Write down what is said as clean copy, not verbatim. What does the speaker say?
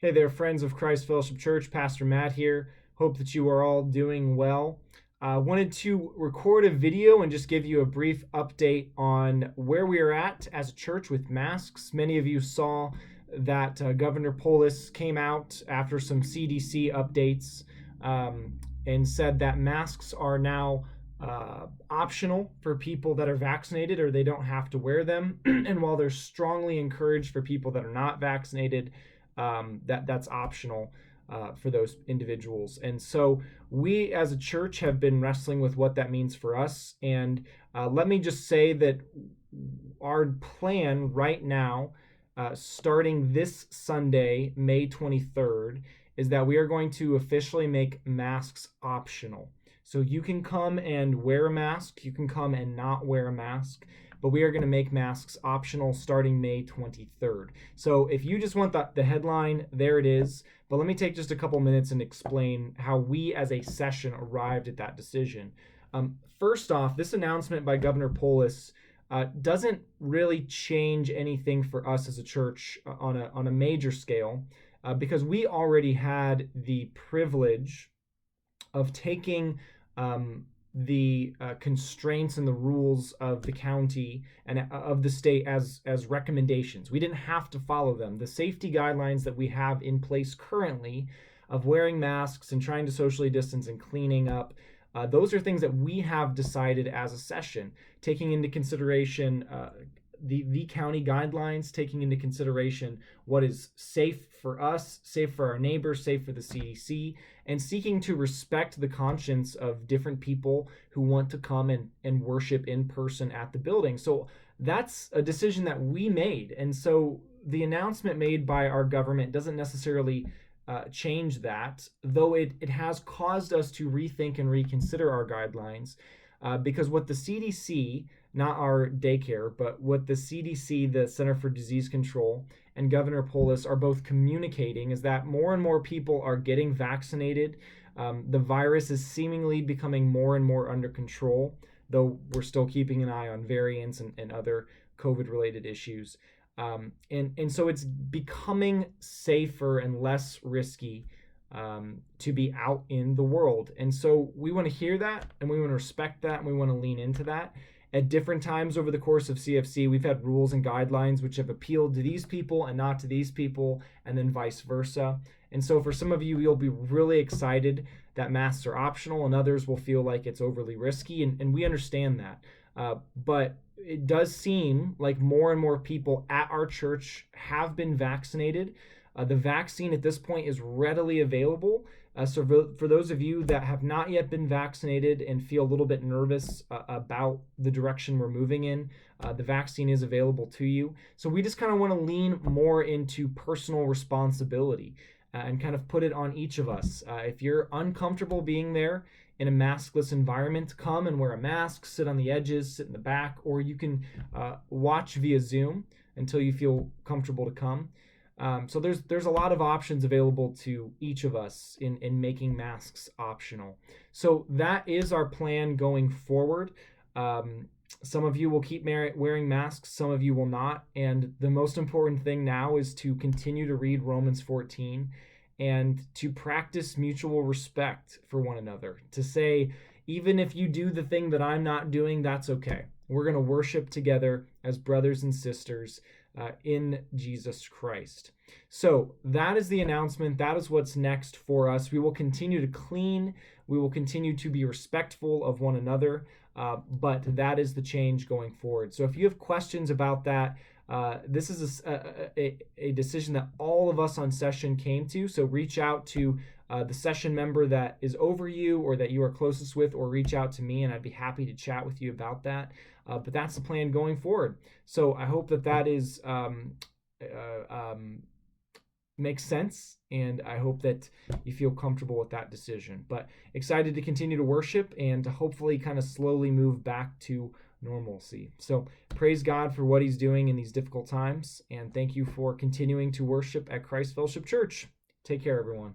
Hey there, friends of Christ Fellowship Church. Pastor Matt here. Hope that you are all doing well. Wanted to record a video and just give you a brief update on where we are at as a church with masks. Many of you saw that Governor Polis came out after some CDC updates and said that masks are now optional for people that are vaccinated, or they don't have to wear them. And while they're strongly encouraged for people that are not vaccinated, that's optional for those individuals. And so we as a church have been wrestling with what that means for us. And let me just say that our plan right now, starting this Sunday, May 23rd, is that we are going to officially make masks optional. So you can come and wear a mask, you can come and not wear a mask, but we are going to make masks optional starting May 23rd. So if you just want the headline, there it is. But let me take just a couple minutes and explain how we as a session arrived at that decision. First off, this announcement by Governor Polis doesn't really change anything for us as a church on a major scale, because we already had the privilege of taking the constraints and the rules of the county and of the state as recommendations. We didn't have to follow them. The safety guidelines that we have in place currently of wearing masks and trying to socially distance and cleaning up, those are things that we have decided as a session, taking into consideration the county guidelines, taking into consideration what is safe for us, safe for our neighbors, safe for the CDC, and seeking to respect the conscience of different people who want to come and worship in person at the building. So that's a decision that we made. And so the announcement made by our government doesn't necessarily change that, though it has caused us to rethink and reconsider our guidelines, because what the CDC, not our daycare, but what the CDC, the Center for Disease Control, and Governor Polis are both communicating is that more and more people are getting vaccinated. The virus is seemingly becoming more and more under control, though we're still keeping an eye on variants and other COVID-related issues. And so it's becoming safer and less risky to be out in the world. And so we want to hear that, and we want to respect that, and we want to lean into that. At different times over the course of CFC, we've had rules and guidelines which have appealed to these people and not to these people, and then vice versa. And so for some of you, you'll be really excited that masks are optional, and others will feel like it's overly risky, and we understand that. But it does seem like more and more people at our church have been vaccinated. The vaccine at this point is readily available. So for those of you that have not yet been vaccinated and feel a little bit nervous about the direction we're moving in, the vaccine is available to you. So we just kind of want to lean more into personal responsibility and kind of put it on each of us. If you're uncomfortable being there in a maskless environment, come and wear a mask, sit on the edges, sit in the back, or you can watch via Zoom until you feel comfortable to come. So there's a lot of options available to each of us in making masks optional. So that is our plan going forward. Some of you will keep wearing masks, some of you will not. And the most important thing now is to continue to read Romans 14 and to practice mutual respect for one another. To say, even if you do the thing that I'm not doing, that's okay. We're going to worship together as brothers and sisters in Jesus Christ. So that is the announcement. That is what's next for us. We will continue to clean. We will continue to be respectful of one another. But that is the change going forward. So if you have questions about that, this is a decision that all of us on session came to. So reach out to the session member that is over you or that you are closest with, or reach out to me and I'd be happy to chat with you about that. But that's the plan going forward. So I hope that is makes sense, and I hope that you feel comfortable with that decision. But excited to continue to worship and to hopefully kind of slowly move back to normalcy. So praise God for what he's doing in these difficult times, and thank you for continuing to worship at Christ Fellowship Church. Take care, everyone.